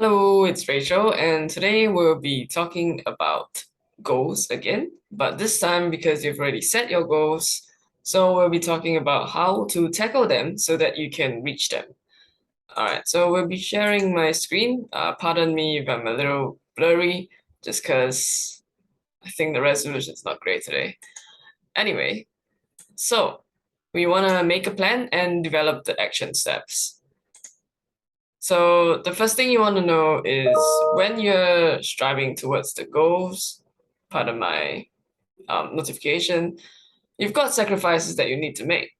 Hello, it's Rachel, and today we'll be talking about goals again, but this time because you've already set your goals, so we'll be talking about how to tackle them so that you can reach them. All right, so we'll be sharing my screen. Pardon me if I'm a little blurry, just because I think the resolution is not great today. Anyway, so we want to make a plan and develop the action steps. So the first thing you want to know is when you're striving towards the goals, part of my notification, you've got sacrifices that you need to make.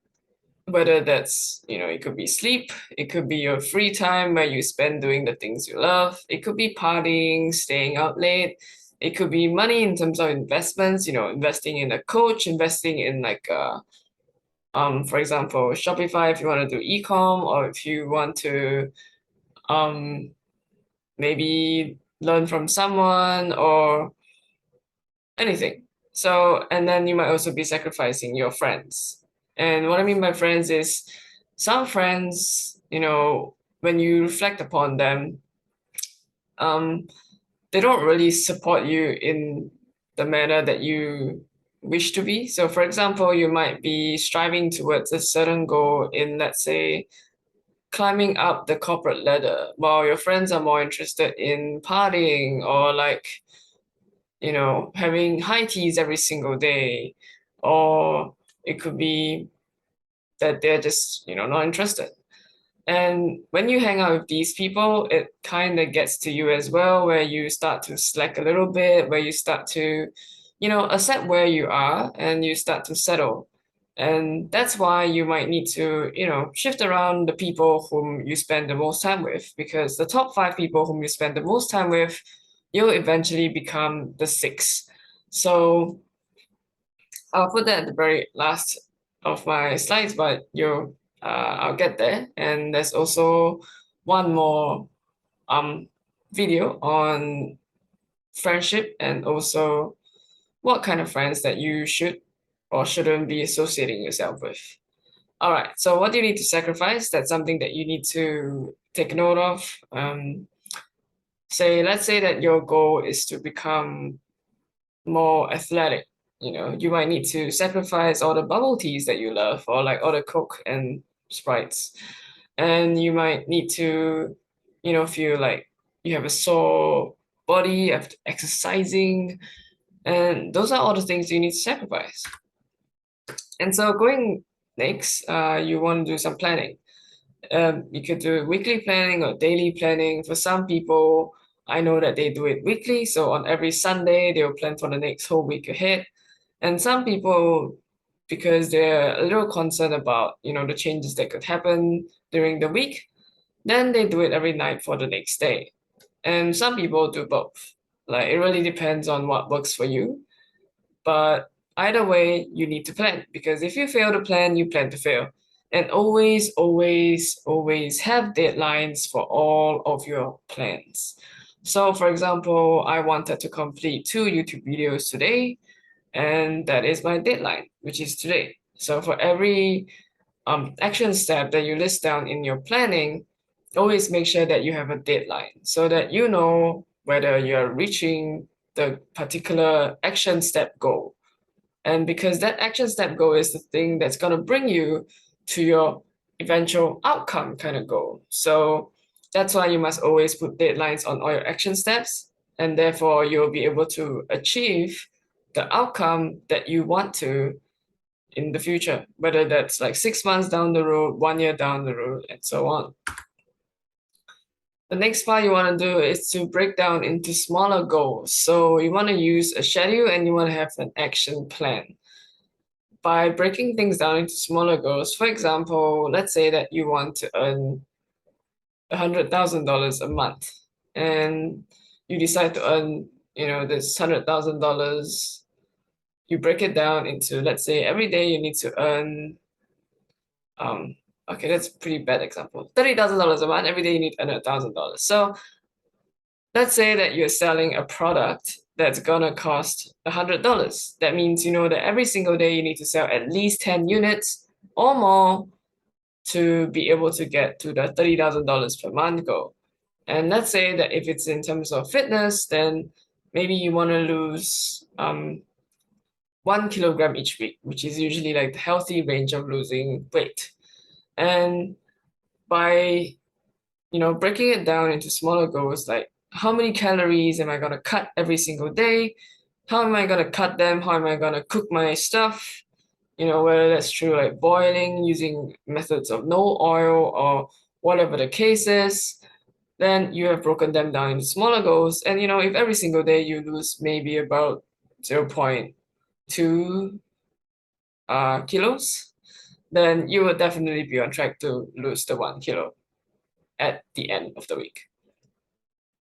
Whether that's, it could be sleep, it could be your free time where you spend doing the things you love, it could be partying, staying out late, it could be money in terms of investments, investing in a coach, investing in for example, Shopify if you want to do e-com, or if you want to um maybe learn from someone or anything. So, and then you might also be sacrificing your friends. And what I mean by friends is some friends, when you reflect upon them, um, they don't really support you in the manner that you wish to be. So, for example, you might be striving towards a certain goal in, let's say, climbing up the corporate ladder, while your friends are more interested in partying or having high teas every single day. Or it could be that they're just, not interested. And when you hang out with these people, it kind of gets to you as well, where you start to slack a little bit, where you start to, accept where you are and you start to settle. And that's why you might need to, shift around the people whom you spend the most time with, because the top five people whom you spend the most time with, you'll eventually become the six. So I'll put that at the very last of my slides, but I'll get there. And there's also one more um video on friendship and also what kind of friends that you should or shouldn't be associating yourself with. All right, so what do you need to sacrifice? That's something that you need to take note of. Let's say that your goal is to become more athletic. You might need to sacrifice all the bubble teas that you love, or like all the Coke and Sprites. And you might need to, feel like you have a sore body after exercising. And those are all the things you need to sacrifice. And so going next, you want to do some planning. You could do weekly planning or daily planning. For some people, I know that they do it weekly. So on every Sunday, they'll plan for the next whole week ahead. And some people, because they're a little concerned about, the changes that could happen during the week, then they do it every night for the next day. And some people do both. Like it really depends on what works for you. But either way, you need to plan, because if you fail to plan, you plan to fail. And always, always, always have deadlines for all of your plans. So, for example, I wanted to complete 2 YouTube videos today, and that is my deadline, which is today. So, for every action step that you list down in your planning, always make sure that you have a deadline so that you know whether you're reaching the particular action step goal. And because that action step goal is the thing that's going to bring you to your eventual outcome kind of goal. So that's why you must always put deadlines on all your action steps. And therefore, you'll be able to achieve the outcome that you want to in the future, whether that's like 6 months down the road, 1 year down the road, and so on. The next part you want to do is to break down into smaller goals. So you want to use a schedule and you want to have an action plan. By breaking things down into smaller goals, for example, let's say that you want to earn $100,000 a month, and you decide to earn, this $100,000. You break it down into, let's say, every day you need to earn okay, that's a pretty bad example. $30,000 a month, every day you need $100,000. So let's say that you're selling a product that's gonna cost $100. That means you know that every single day you need to sell at least 10 units or more to be able to get to the $30,000 per month goal. And let's say that if it's in terms of fitness, then maybe you want to lose 1 kilogram each week, which is usually like the healthy range of losing weight. And by breaking it down into smaller goals, like how many calories am I gonna cut every single day? How am I gonna cut them? How am I gonna cook my stuff? Whether that's through like boiling, using methods of no oil or whatever the case is, then you have broken them down into smaller goals. And if every single day you lose maybe about 0.2 kilos, then you will definitely be on track to lose the 1 kilo at the end of the week.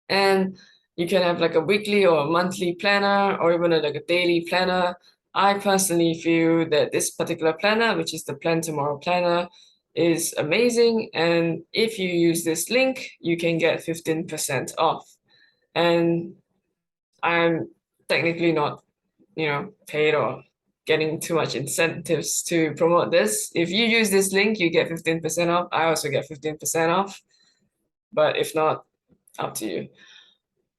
And you can have like a weekly or a monthly planner or even like a daily planner. I personally feel that this particular planner, which is the Plan Tomorrow planner, is amazing. And if you use this link, you can get 15% off. And I'm technically not, paid or getting too much incentives to promote this. If you use this link, you get 15% off. I also get 15% off. But if not, up to you.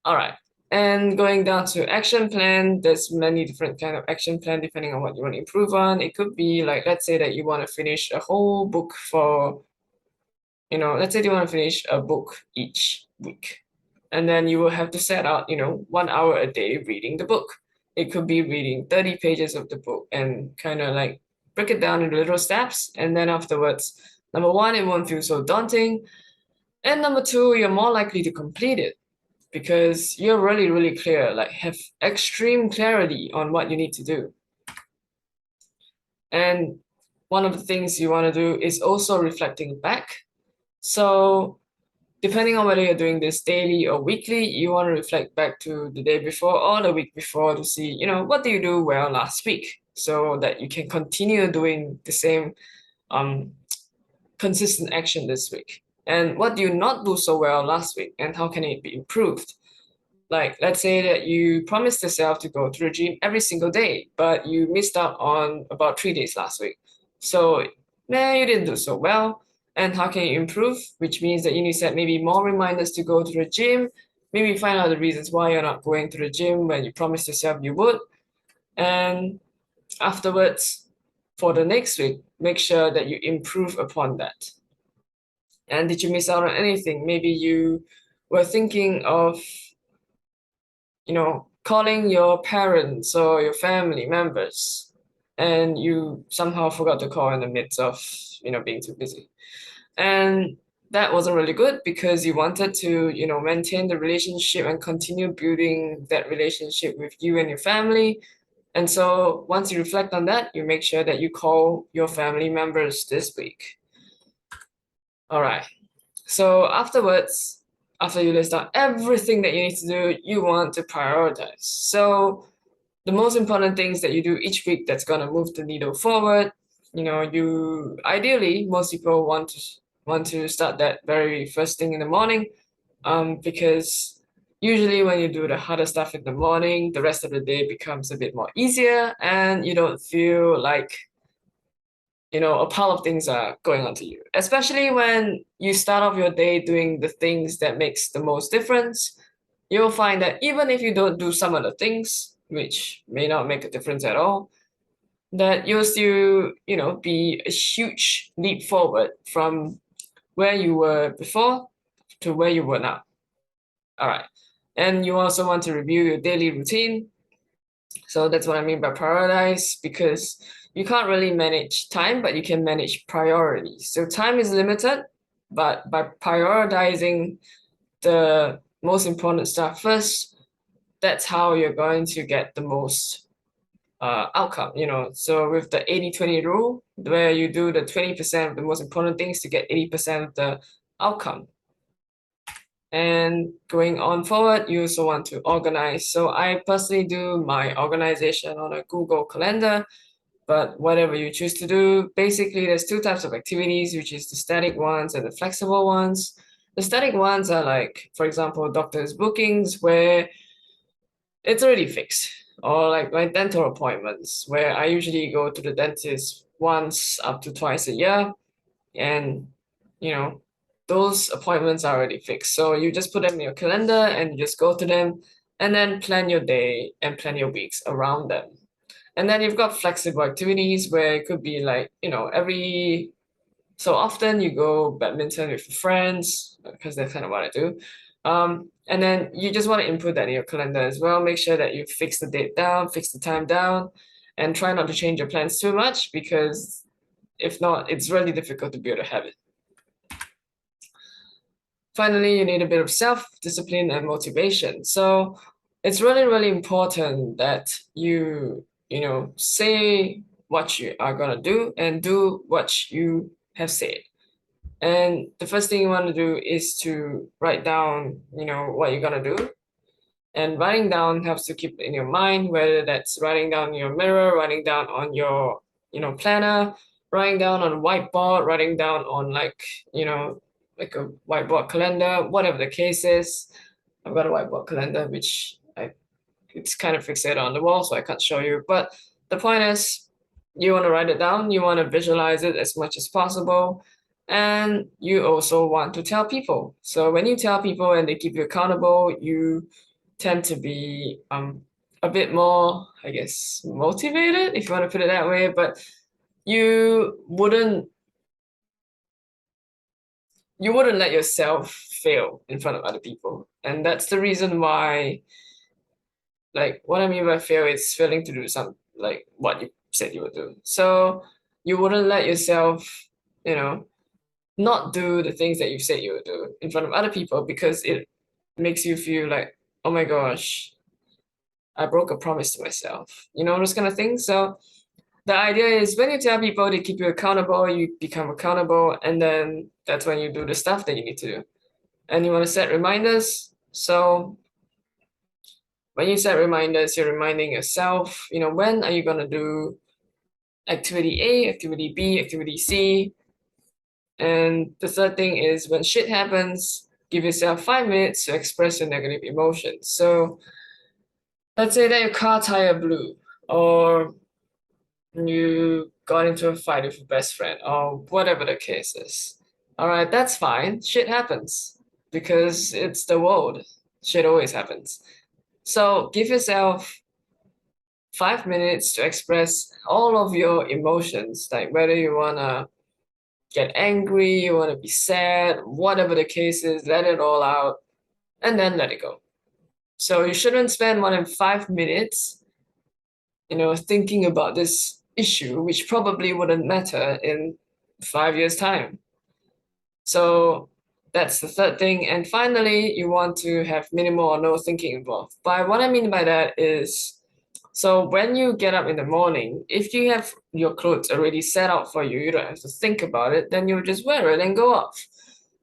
All right. And going down to action plan, there's many different kind of action plan depending on what you want to improve on. It could be like, let's say that you want to finish a whole book for, let's say you want to finish a book each week. And then you will have to set out, 1 hour a day reading the book. It could be reading 30 pages of the book and kind of like break it down into little steps. And then afterwards, number one, it won't feel so daunting. And number two, you're more likely to complete it because you're really, really clear, like have extreme clarity on what you need to do. And one of the things you want to do is also reflecting back. So depending on whether you're doing this daily or weekly, you want to reflect back to the day before or the week before to see, what did you do well last week so that you can continue doing the same consistent action this week. And what do you not do so well last week and how can it be improved? Like, let's say that you promised yourself to go to the gym every single day, but you missed out on about 3 days last week. So, you didn't do so well. And how can you improve? Which means that you need to set maybe more reminders to go to the gym. Maybe find out the reasons why you're not going to the gym when you promised yourself you would. And afterwards, for the next week, make sure that you improve upon that. And did you miss out on anything? Maybe you were thinking of calling your parents or your family members, and you somehow forgot to call in the midst of, being too busy. And that wasn't really good because you wanted to, maintain the relationship and continue building that relationship with you and your family. And so once you reflect on that, you make sure that you call your family members this week. All right. So afterwards, after you list out everything that you need to do, you want to prioritize. So the most important things that you do each week that's going to move the needle forward, you ideally, most people want to start that very first thing in the morning, because usually when you do the harder stuff in the morning, the rest of the day becomes a bit more easier and you don't feel like a pile of things are going on to you, especially when you start off your day doing the things that makes the most difference. You'll find that even if you don't do some of the things, which may not make a difference at all, that you'll still, be a huge leap forward from where you were before to where you were now. All right. And you also want to review your daily routine. So that's what I mean by prioritize, because you can't really manage time, but you can manage priorities. So time is limited, but by prioritizing the most important stuff first, that's how you're going to get the most outcome. So with the 80-20 rule, where you do the 20% of the most important things to get 80% of the outcome. And going on forward, you also want to organize. So I personally do my organization on a Google Calendar, but whatever you choose to do, basically there's two types of activities, which is the static ones and the flexible ones. The static ones are like, for example, doctor's bookings, where it's already fixed, or like my dental appointments, where I usually go to the dentist once up to twice a year. And, those appointments are already fixed. So you just put them in your calendar and you just go to them and then plan your day and plan your weeks around them. And then you've got flexible activities where it could be like, every so often you go badminton with your friends because that's kind of what I do. And then you just want to input that in your calendar as well. Make sure that you fix the date down, fix the time down, and try not to change your plans too much because if not, it's really difficult to build a habit. Finally, you need a bit of self-discipline and motivation. So it's really, really important that you say what you are gonna do and do what you have said. And the first thing you want to do is to write down, what you're gonna do. And writing down helps to keep it in your mind, whether that's writing down in your mirror, writing down on your, planner, writing down on a whiteboard, writing down on like a whiteboard calendar, whatever the case is. I've got a whiteboard calendar, which it's kind of fixated on the wall, so I can't show you. But the point is, you want to write it down, you want to visualize it as much as possible, and you also want to tell people. So when you tell people and they keep you accountable, you tend to be a bit more, I guess, motivated, if you want to put it that way. But you wouldn't let yourself fail in front of other people, and that's the reason why. Like what I mean by fail is failing to do some like what you said you would do. So you wouldn't let yourself, you know, not do the things that you said you would do in front of other people because it makes you feel like, oh my gosh, I broke a promise to myself, those kind of things. So the idea is when you tell people they keep you accountable, you become accountable, and then that's when you do the stuff that you need to do. And you want to set reminders. So when you set reminders, you're reminding yourself, when are you going to do activity A, activity B, activity C? And the third thing is when shit happens, give yourself 5 minutes to express your negative emotions. So let's say that your car tire blew, or you got into a fight with your best friend, or whatever the case is. All right, that's fine. Shit happens because it's the world. Shit always happens. So give yourself 5 minutes to express all of your emotions, like whether you wanna get angry, you wanna be sad, whatever the case is, let it all out and then let it go. So you shouldn't spend more than 5 minutes, thinking about this issue, which probably wouldn't matter in 5 years' time. So that's the third thing. And finally, you want to have minimal or no thinking involved. By what I mean by that is, so when you get up in the morning, if you have your clothes already set out for you, you don't have to think about it, then you just wear it and go off.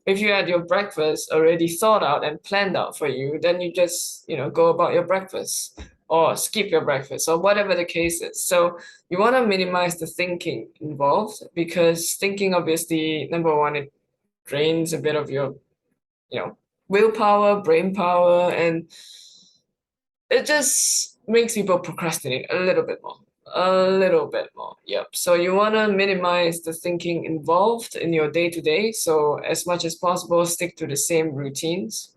If you had your breakfast already thought out and planned out for you, then you just, go about your breakfast or skip your breakfast or whatever the case is. So you want to minimize the thinking involved because thinking, obviously, number one, it drains a bit of your, willpower, brain power, and it just makes people procrastinate a little bit more. A little bit more. Yep. So you want to minimize the thinking involved in your day to day. So as much as possible, stick to the same routines.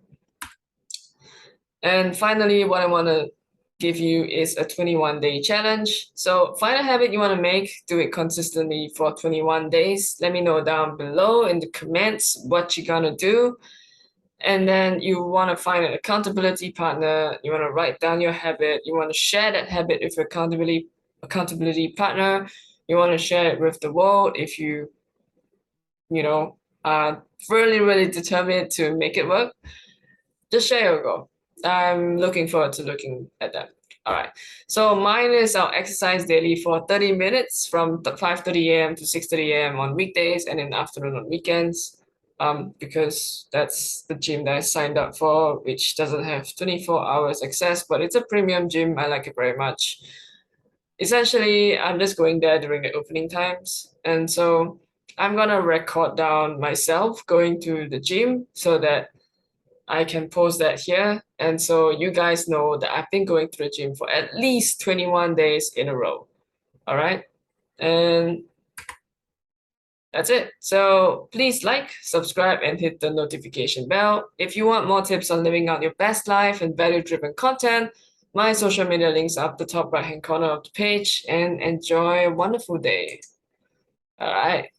And finally, what I want to give you is a 21-day challenge. So find a habit you want to make, do it consistently for 21 days. Let me know down below in the comments what you're going to do. And then you want to find an accountability partner. You want to write down your habit. You want to share that habit with your accountability partner. You want to share it with the world if are really, really determined to make it work. Just share your goal. I'm looking forward to looking at that. All right. So mine is I'll exercise daily for 30 minutes from 5:30 a.m. to 6:30 a.m. on weekdays and in the afternoon on weekends. Because that's the gym that I signed up for, which doesn't have 24 hours access, but it's a premium gym. I like it very much. Essentially, I'm just going there during the opening times. And so I'm gonna record down myself going to the gym so that I can post that here. And so you guys know that I've been going to the gym for at least 21 days in a row. All right. And That's it. So please like, subscribe, and hit the notification bell. If you want more tips on living out your best life and value-driven content, my social media links are up the top right-hand corner of the page, and enjoy a wonderful day. All right.